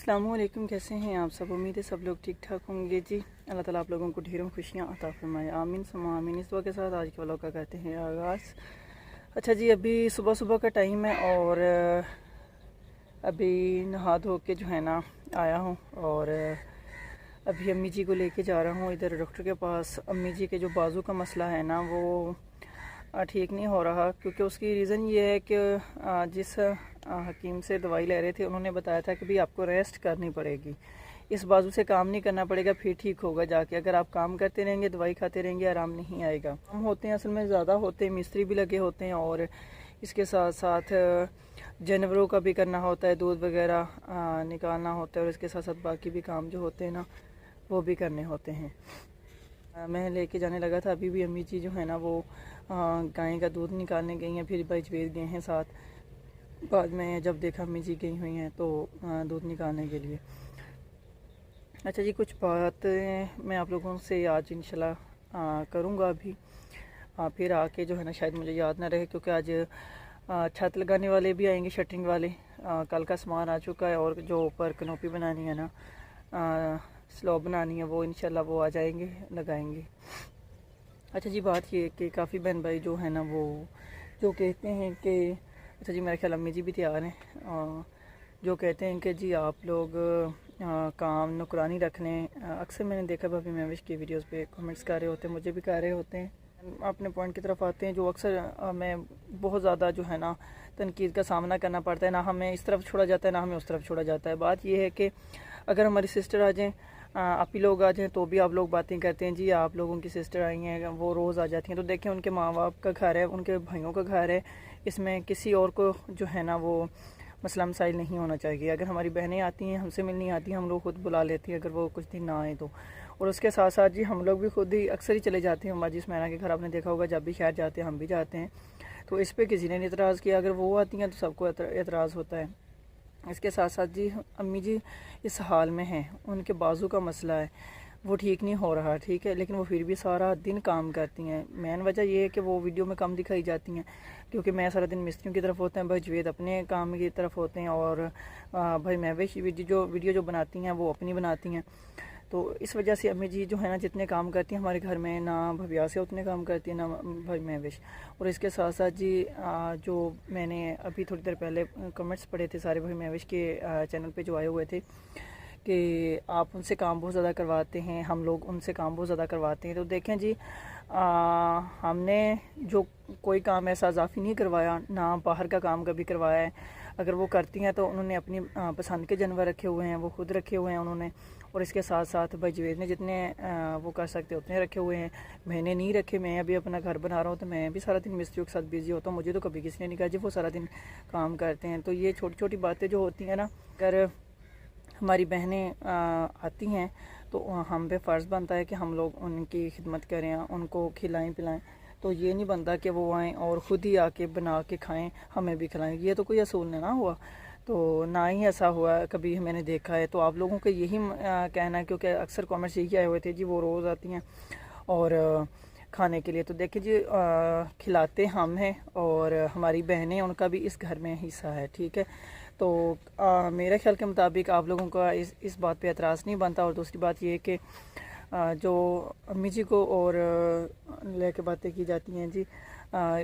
अस्सलामुअलैकुम, कैसे हैं आप सब। उम्मीद है सब लोग ठीक ठाक होंगे जी। अल्लाह ताला आप लोगों को ढेरों खुशियाँ अता फरमाए, आमीन सुम्मा आमीन। इस दुआ के साथ आज के व्लॉग का कहते हैं आगाज़। अच्छा जी, अभी सुबह सुबह का टाइम है और अभी नहा धो के जो है ना आया हूँ और अभी अम्मी जी को लेके जा रहा हूँ इधर डॉक्टर के पास। अम्मी जी के जो बाजू का मसला है ना वो ठीक नहीं हो रहा, क्योंकि उसकी रीज़न ये है कि जिस हकीम से दवाई ले रहे थे उन्होंने बताया था कि भाई आपको रेस्ट करनी पड़ेगी, इस बाजू से काम नहीं करना पड़ेगा, फिर ठीक होगा जाके। अगर आप काम करते रहेंगे, दवाई खाते रहेंगे, आराम नहीं आएगा। हम होते हैं असल में ज़्यादा होते हैं, मिस्त्री भी लगे होते हैं और इसके साथ साथ जानवरों का भी करना होता है, दूध वगैरह निकालना होता है और इसके साथ साथ बाकी भी काम जो होते हैं ना वो भी करने होते हैं। मैं लेके जाने लगा था, अभी भी अम्मी जी जो है ना वो गाय का दूध निकालने गई हैं, फिर भाई जवेद गए हैं साथ। बाद में जब देखा अम्मी जी गई हुई हैं तो दूध निकालने के लिए। अच्छा जी, कुछ बात मैं आप लोगों से आज इंशाल्लाह करूँगा अभी। फिर आके जो है ना शायद मुझे याद ना रहे, क्योंकि आज छत लगाने वाले भी आएंगे, शटरिंग वाले। कल का सामान आ चुका है और जो ऊपर कनोपी बनानी है ना, स्लैब बनानी है, वो इंशाल्लाह वो आ जाएंगे, लगाएंगे। अच्छा जी, बात ये कि काफ़ी बहन भाई जो है ना वो जो कहते हैं कि अच्छा जी, मेरे ख्याल अम्मी जी भी तैयार हैं, जो कहते हैं कि जी आप लोग काम नौकरानी रख लें। अक्सर मैंने देखा भाभी महविश की वीडियोस पे कमेंट्स कर रहे होते हैं, मुझे भी कर रहे होते हैं। अपने पॉइंट की तरफ आते हैं जो अक्सर मैं बहुत ज़्यादा जो है ना तनकीद का सामना करना पड़ता है। ना हमें इस तरफ छोड़ा जाता है, ना हमें उस तरफ छोड़ा जाता है। बात यह है कि अगर हमारी सिस्टर आ जाएँ, आप ही लोग आ जाएँ, तो भी आप लोग बातें करते हैं जी आप लोगों की सिस्टर आई हैं, वो रोज़ आ जाती हैं। तो देखें, उनके माँ बाप का घर है, उनके भाइयों का घर है, इसमें किसी और को जो है ना वो मसला मसाइल नहीं होना चाहिए। अगर हमारी बहनें आती हैं, हमसे मिलनी आती हैं, हम लोग खुद बुला लेते हैं अगर वो कुछ दिन ना आए तो। और उसके साथ साथ जी हम लोग भी खुद ही अक्सर ही चले जाते हैं माजिद मैना के घर। आपने देखा होगा जब भी शहर जाते हैं हम भी जाते हैं, तो इस पर किसी ने नहीं एतराज़ किया। अगर वो आती हैं तो सबको एतराज़ होता है। इसके साथ साथ जी अम्मी जी इस हाल में हैं, उनके बाजू का मसला है, वो ठीक नहीं हो रहा, ठीक है, लेकिन वो फिर भी सारा दिन काम करती हैं। मेन वजह ये है कि वो वीडियो में कम दिखाई जाती हैं, क्योंकि मैं सारा दिन मिस्त्रियों की तरफ होते हैं, भाई जवेद अपने काम की तरफ होते हैं और भाई महविश वीडियो जो बनाती हैं वो अपनी बनाती हैं। तो इस वजह से अम्मी जी जो है ना जितने काम करती हैं हमारे घर में, ना भव्या से उतने काम करती हैं, ना भाई महविश। और इसके साथ साथ जी जो मैंने अभी थोड़ी देर पहले कमेंट्स पढ़े थे सारे भाई महविश के चैनल पे जो आए हुए थे कि आप उनसे काम बहुत ज़्यादा करवाते हैं, हम लोग उनसे काम बहुत ज़्यादा करवाते हैं। तो देखें जी, हमने जो कोई काम ऐसा इजाफी नहीं करवाया, ना बाहर का काम कभी करवाया है। अगर वो करती हैं तो उन्होंने अपनी पसंद के जानवर रखे हुए हैं, वो खुद रखे हुए हैं उन्होंने। और इसके साथ साथ भाई जवेद ने जितने वो कर सकते उतने रखे हुए हैं, मैंने नहीं रखे। मैं अभी अपना घर बना रहा हूँ तो मैं भी सारा दिन मिस्त्रियों के साथ बिज़ी होता हूँ, मुझे तो कभी किसी ने नहीं कहा जी वो सारा दिन काम करते हैं। तो ये छोटी छोटी बातें जो होती हैं ना, अगर हमारी बहनें आती हैं तो हम पे फ़र्ज़ बनता है कि हम लोग उनकी खिदमत करें, उनको खिलाएं पिलाएं। तो ये नहीं बनता कि वो आएँ और ख़ुद ही आके बना के खाएं, हमें भी खिलाएं। ये तो कोई असूल ना हुआ, तो ना ही ऐसा हुआ कभी मैंने देखा है। तो आप लोगों का यही कहना है, क्योंकि अक्सर कमेंट्स यही आए हुए थे जी वो रोज़ आती हैं और खाने के लिए। तो देखिए जी, खिलाते हम हैं और हमारी बहनें, उनका भी इस घर में हिस्सा है, ठीक है। तो मेरे ख्याल के मुताबिक आप लोगों का इस बात पे एतराज़ नहीं बनता। और दूसरी बात ये कि जो अम्मी जी को और लेके बातें की जाती हैं जी,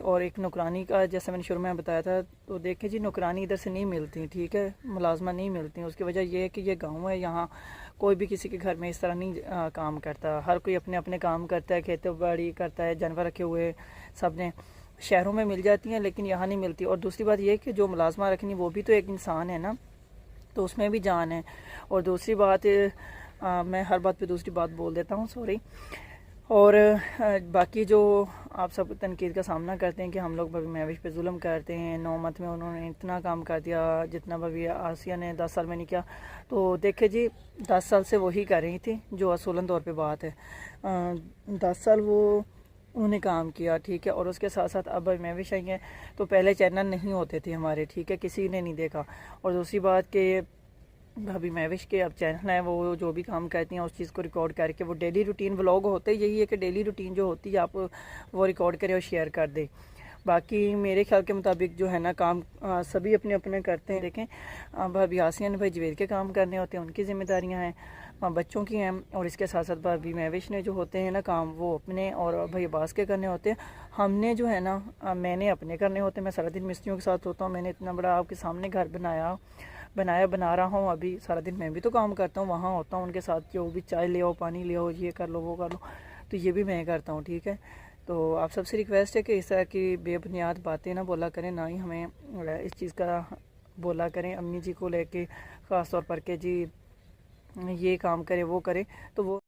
और एक नौकरानी का जैसे मैंने शुरू में बताया था, तो देखें जी नौकरानी इधर से नहीं मिलती, ठीक है, मुलाजमा नहीं मिलती। उसकी वजह यह है कि ये गांव है, यहाँ कोई भी किसी के घर में इस तरह नहीं काम करता। हर कोई अपने अपने काम करता है, खेती बाड़ी करता है, जानवर रखे हुए सब ने। शहरों में मिल जाती हैं लेकिन यहाँ नहीं मिलती। और दूसरी बात यह कि जो मुलाजमा रखनी वो भी तो एक इंसान है ना, तो उसमें भी जान है। और दूसरी बात मैं हर बात पे दूसरी बात बोल देता हूँ, सॉरी। और बाकी जो आप सब तनकीद का सामना करते हैं कि हम लोग भाभी महविश पे जुल्म करते हैं, 9 मंथ में उन्होंने इतना काम कर दिया जितना भाभी आसिया ने 10 साल में नहीं किया। तो देखे जी 10 साल से वही कर रही थी जो असूलन तौर पे बात है। 10 साल वो उन्होंने काम किया, ठीक है। और उसके साथ साथ अब महविश आई हैं, तो पहले चैनल नहीं होते थे हमारे, ठीक है, किसी ने नहीं देखा। और दूसरी बात कि भाभी महविश के अब चैनल है, वो जो भी काम करती हैं उस चीज़ को रिकॉर्ड करके वो डेली रूटीन व्लॉग होते, यही है कि डेली रूटीन जो होती है आप वो रिकॉर्ड करें और शेयर कर दें। बाकी मेरे ख्याल के मुताबिक जो है ना काम सभी अपने अपने करते हैं। देखें भाभी आसिया ने भाई जवेद के काम करने होते हैं, उनकी जिम्मेदारियाँ हैं, बच्चों की हैं, और इसके साथ साथ भाभी महविश ने जो होते हैं ना काम वो अपने और भाई अब्बास के करने होते हैं। हमने जो है ना मैंने अपने करने होते हैं। मैं सारा दिन मिस्त्रियों के साथ होता हूँ। मैंने इतना बड़ा आपके सामने घर बना रहा हूँ। अभी सारा दिन मैं भी तो काम करता हूँ, वहाँ होता हूँ उनके साथ, जो भी चाय ले आओ, पानी ले आओ, ये कर लो वो कर लो, तो ये भी मैं करता हूँ। ठीक है, तो आप सबसे रिक्वेस्ट है कि इस तरह की बेबुनियाद बातें ना बोला करें, ना ही हमें इस चीज़ का बोला करें अम्मी जी को लेके ख़ास तौर पर कि जी ये काम करें वो करें, तो वो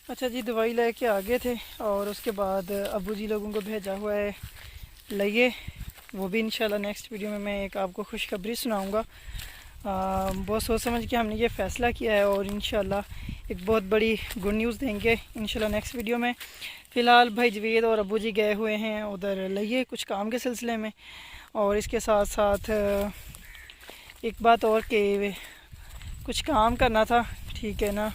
अच्छा जी दवाई लेके आ गए थे और उसके बाद अबू जी लोगों को भेजा हुआ है लिए, वो भी इंशाल्लाह नेक्स्ट वीडियो में मैं एक आपको खुशखबरी सुनाऊंगा। बहुत सोच समझ के हमने ये फ़ैसला किया है और इंशाल्लाह एक बहुत बड़ी गुड न्यूज़ देंगे इंशाल्लाह नेक्स्ट वीडियो में। फ़िलहाल भाई जवेद और अबू जी गए हुए हैं उधर लिए कुछ काम के सिलसिले में, और इसके साथ साथ एक बात और कि कुछ काम करना था। ठीक है ना,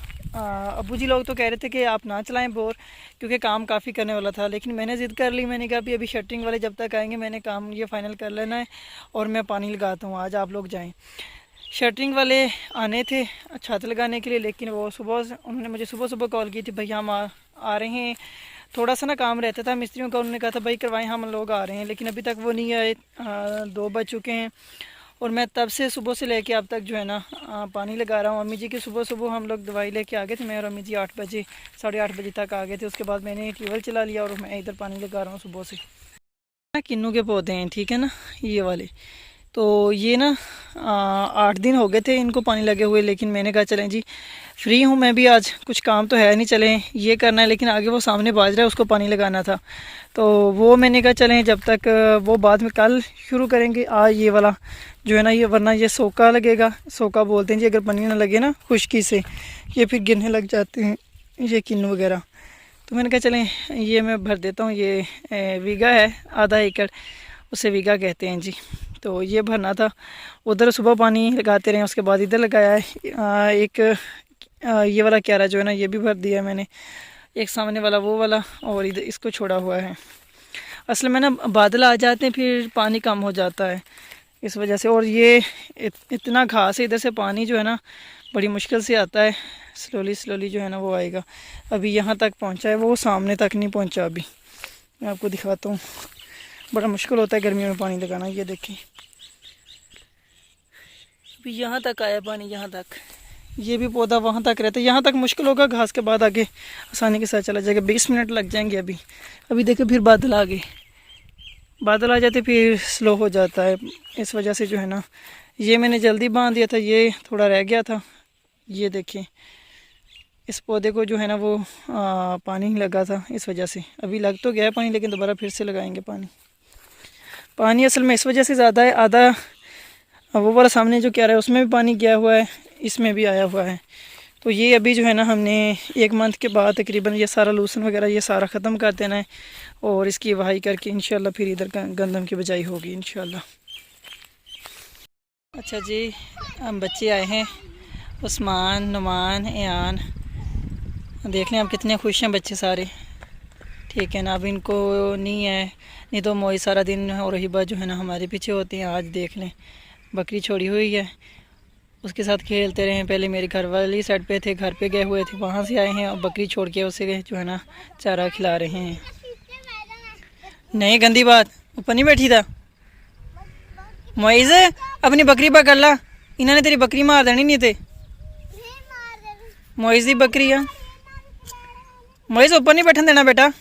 अबू जी लोग तो कह रहे थे कि आप ना चलाएं बोर, क्योंकि काम काफ़ी करने वाला था, लेकिन मैंने ज़िद कर ली। मैंने कहा अभी शटरिंग वाले जब तक आएंगे मैंने काम ये फ़ाइनल कर लेना है और मैं पानी लगाता हूँ, आज आप लोग जाएं। शटरिंग वाले आने थे छत लगाने के लिए, लेकिन वो उन्होंने मुझे सुबह कॉल की थी, भैया हम आ रहे हैं। थोड़ा सा ना काम रहता था मिस्त्रियों का, उन्होंने कहा था भाई करवाएं, हम लोग आ रहे हैं, लेकिन अभी तक वो नहीं आए। 2 बज चुके हैं और मैं तब से सुबह से लेके अब तक जो है ना पानी लगा रहा हूँ। अम्मी जी की सुबह हम लोग दवाई लेके आ गए थे, मैं और अम्मी जी 8 बजे 8:30 बजे तक आ गए थे। उसके बाद मैंने ट्यूबवेल चला लिया और मैं इधर पानी लगा रहा हूँ सुबह से। किन्नू के पौधे हैं, ठीक है ना, ये वाले, तो ये ना 8 दिन हो गए थे इनको पानी लगे हुए, लेकिन मैंने कहा चलें जी फ्री हूँ मैं भी, आज कुछ काम तो है नहीं, चलें ये करना है। लेकिन आगे वो सामने बाजरा है उसको पानी लगाना था, तो वो मैंने कहा चलें जब तक वो बाद में कल शुरू करेंगे। आज ये वाला जो है ना ये, वरना ये सोका लगेगा, सोका बोलते हैं जी, अगर पानी ना लगे ना खुश्की से ये फिर गिरने लग जाते हैं ये किन्नू वगैरह। तो मैंने कहा चलें ये मैं भर देता हूँ। ये वीघा है, आधा एकड़, उसे वीघा कहते हैं जी। तो ये भरना था, उधर सुबह पानी लगाते रहे, उसके बाद इधर लगाया है। एक ये वाला क्यारा जो है ना ये भी भर दिया है मैंने, एक सामने वाला वो वाला, और इधर इसको छोड़ा हुआ है। असल में ना बादल आ जाते हैं फिर पानी कम हो जाता है इस वजह से, और ये इतना घास है, इधर से पानी जो है ना बड़ी मुश्किल से आता है, स्लोली जो है ना वो आएगा। अभी यहाँ तक पहुँचा है, वो सामने तक नहीं पहुँचा। अभी मैं आपको दिखाता हूँ, बड़ा मुश्किल होता है गर्मियों में पानी लगाना। ये देखें अभी यहाँ तक आया पानी, यहाँ तक, ये भी पौधा वहाँ तक रहता है, यहाँ तक मुश्किल होगा, घास के बाद आगे आसानी के साथ चला जाएगा। 20 मिनट लग जाएंगे अभी देखो फिर बादल आ गए, बादल आ जाते फिर स्लो हो जाता है। इस वजह से जो है ना ये मैंने जल्दी बांध दिया था, ये थोड़ा रह गया था। ये देखें इस पौधे को जो है ना वो पानी लगा था, इस वजह से अभी लग तो गया है पानी, लेकिन दोबारा फिर से लगाएंगे पानी असल में इस वजह से ज़्यादा है। आधा वो वाला सामने जो क्या रहा है उसमें भी पानी गया हुआ है, इसमें भी आया हुआ है। तो ये अभी जो है ना हमने 1 मंथ के बाद तकरीबन ये सारा लूसन वगैरह ये सारा ख़त्म कर देना है, और इसकी वहाई करके इंशाल्लाह फिर इधर गंदम की बजाई होगी इंशाल्लाह। अच्छा जी हम बच्चे आए हैं, उस्मान, नुमान, ईयान, देख लें आप कितने खुश हैं बच्चे सारे। ठीक है ना, अब इनको नहीं है, नहीं तो मोई सारा दिन और हिबा जो है ना हमारे पीछे होती हैं। आज देख लें बकरी छोड़ी हुई है, उसके साथ खेलते रहे। पहले मेरे घर वाली साइड पे थे, घर पे गए हुए थे, वहाँ से आए हैं और बकरी छोड़ के उसे जो है ना चारा खिला रहे हैं। नहीं गंदी बात, ऊपर नहीं बैठी था मोइज़, अपनी बकरी पकड़ ला, इन्होंने तेरी बकरी मार देनी नहीं थे। मोइज़ की बकरी है, मोइज़ ऊपर नहीं बैठन देना बेटा।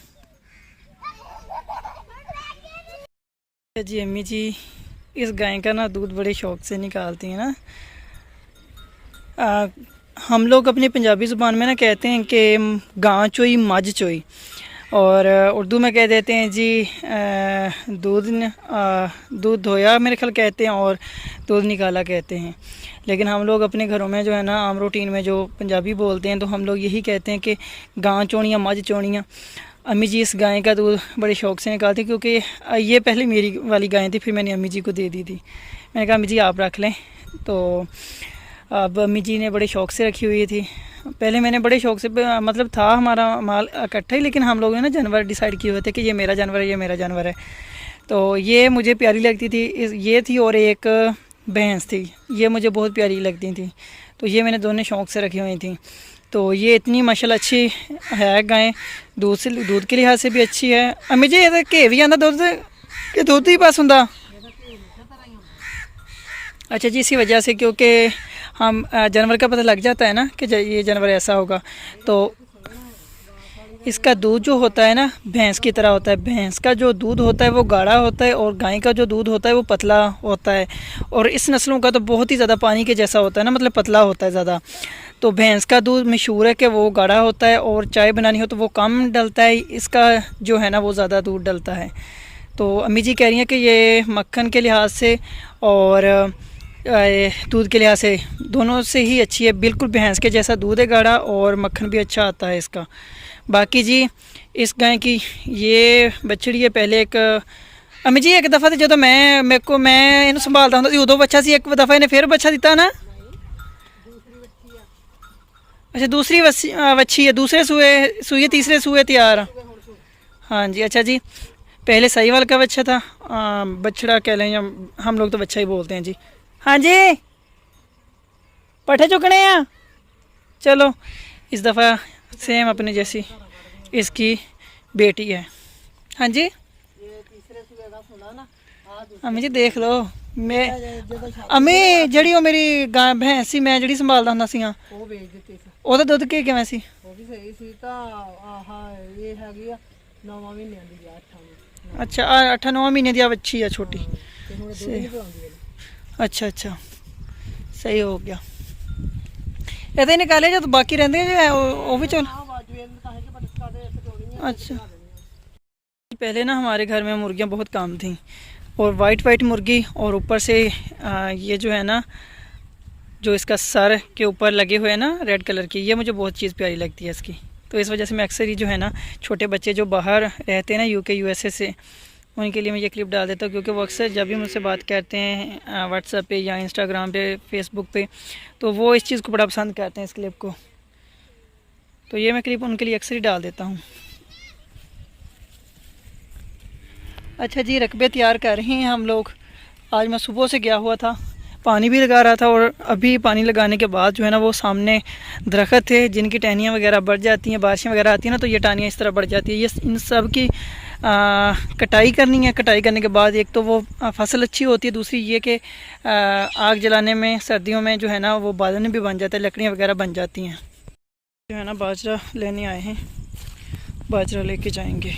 जी अम्मी जी इस गाय का ना दूध बड़े शौक से निकालती हैं ना। हम लोग अपनी पंजाबी ज़ुबान में ना कहते हैं कि गां चोई मझ चोई, और उर्दू में कह देते हैं जी दूध धोया मेरे ख्याल कहते हैं, और दूध निकाला कहते हैं। लेकिन हम लोग अपने घरों में जो है ना आम रूटीन में जो पंजाबी बोलते हैं तो हम लोग यही कहते हैं कि गां चोनियाँ मझ चोनियाँ। अम्मी जी इस गाय का दूध बड़े शौक़ से निकालती हैं, क्योंकि ये पहले मेरी वाली गाय थी, फिर मैंने अम्मी जी को दे दी थी। मैंने कहा अम्मी जी आप रख लें। तो अब अम्मी जी ने बड़े शौक़ से रखी हुई थी। पहले मैंने बड़े शौक़ से मतलब था हमारा माल इकट्ठा ही, लेकिन हम लोगों ने ना जानवर डिसाइड किए हुए थे कि ये मेरा जानवर है, ये मेरा जानवर है। तो ये मुझे प्यारी लगती थी, ये थी, और एक भैंस थी, ये मुझे बहुत प्यारी लगती थी। तो ये मैंने दोनों शौक़ से रखी हुई थी। तो ये इतनी माशाल्लाह अच्छी है गाय, दूध के लिहाज से भी अच्छी है। अम्मी जी ये घे भी आंदा दुध कि दुध ही पास होंदा? अच्छा जी, इसी वजह से, क्योंकि हम जानवर का पता लग जाता है ना कि ये जानवर ऐसा होगा। तो इसका दूध जो होता है ना भैंस की तरह होता है। भैंस का जो दूध होता है वो गाढ़ा होता है और गाय का जो दूध होता है वो पतला होता है। और इस नस्लों का तो बहुत ही ज़्यादा पानी के जैसा होता है ना, मतलब पतला होता है ज़्यादा। तो भैंस का दूध मशहूर है कि वो गाढ़ा होता है और चाय बनानी हो तो वो कम डलता है, इसका जो है ना वो ज़्यादा दूध डलता है। तो अम्मी जी कह रही हैं कि ये मक्खन के लिहाज से और दूध के लिहाज से दोनों से ही अच्छी है। बिल्कुल भैंस के जैसा दूध है गाढ़ा और मक्खन भी अच्छा आता है इसका। बाकी जी इस गाय की ये बछड़ी है। पहले एक अम्मी जी एक दफ़ा जो मैं इन्हें संभालता हूँ उदो बच्चा सी, एक दफ़ा इन्हें फिर बच्चा दिता ना? अच्छा दूसरी वच्छी है, दूसरे सूए तीसरे सूए तैयार। हाँ जी, अच्छा जी, पहले साहिवाल का बच्चा था, बछड़ा कह लें या हम लोग तो बच्चा ही बोलते हैं जी। हाँ जी, पट्ठे चुकने हैं। चलो इस दफ़ा सेम अपने जैसी इसकी बेटी है। हाँ जी अम्मी जी देख लो, मैं अम्मी जड़ी मेरी गाय भैंस सी मैं जड़ी संभालदा हुंदा सी, ਉਹਦਾ ਦੁੱਧ ਕਿਵੇਂ ਸੀ? ਉਹ ਵੀ ਸਹੀ ਸੀ। ਤਾਂ ਆਹ ਇਹ ਹੈਗੀ ਆ 9 ਮਹੀਨਿਆਂ ਦੀ ਆ, 8 ਅੱਛਾ 8-9 ਮਹੀਨੇ ਦੀ ਆ ਬੱਚੀ ਆ ਛੋਟੀ। ਤੇ ਹੁਣ ਦੁੱਧ ਨਹੀਂ ਪਿਆਉਂਦੀ। ਅੱਛਾ ਅੱਛਾ ਸਹੀ ਹੋ ਗਿਆ। ਇਹਦੇ ਨਿਕਾਲੇ ਜਦ ਬਾਕੀ ਰਹਿੰਦੇ ਜੇ ਉਹ ਵੀ चल। अच्छा पहले ना हमारे घर में मुर्गियाँ बहुत कम थी, और वाइट मुर्गी, और ऊपर से ये जो है ना जो इसका सर के ऊपर लगे हुए हैं ना रेड कलर की, ये मुझे बहुत चीज़ प्यारी लगती है इसकी। तो इस वजह से मैं अक्सर ही जो है ना छोटे बच्चे जो बाहर रहते हैं ना UK USA से, उनके लिए मैं ये क्लिप डाल देता हूँ, क्योंकि वो अक्सर जब भी मुझसे बात करते हैं व्हाट्सएप पे या इंस्टाग्राम पे फेसबुक पे, तो वो इस चीज़ को बड़ा पसंद करते हैं, इस क्लिप को। तो ये मैं क्लिप उनके लिए अक्सर ही डाल देता हूँ। अच्छा जी, रकबे तैयार कर रहे हैं हम लोग। आज मैं सुबह से गया हुआ था, पानी भी लगा रहा था, और अभी पानी लगाने के बाद जो है ना वो सामने दरख्त थे जिनकी टहनियाँ वगैरह बढ़ जाती हैं, बारिशें वगैरह आती हैं ना, तो ये टहनियाँ इस तरह बढ़ जाती है। ये इन सब की कटाई करनी है। कटाई करने के बाद एक तो वो फसल अच्छी होती है, दूसरी ये कि आग जलाने में सर्दियों में जो है ना वो बालन भी बन जाता है, लकड़ियाँ वगैरह बन जाती हैं। जो है ना बाजरा लेने आए हैं, बाजरा लेके जाएंगे।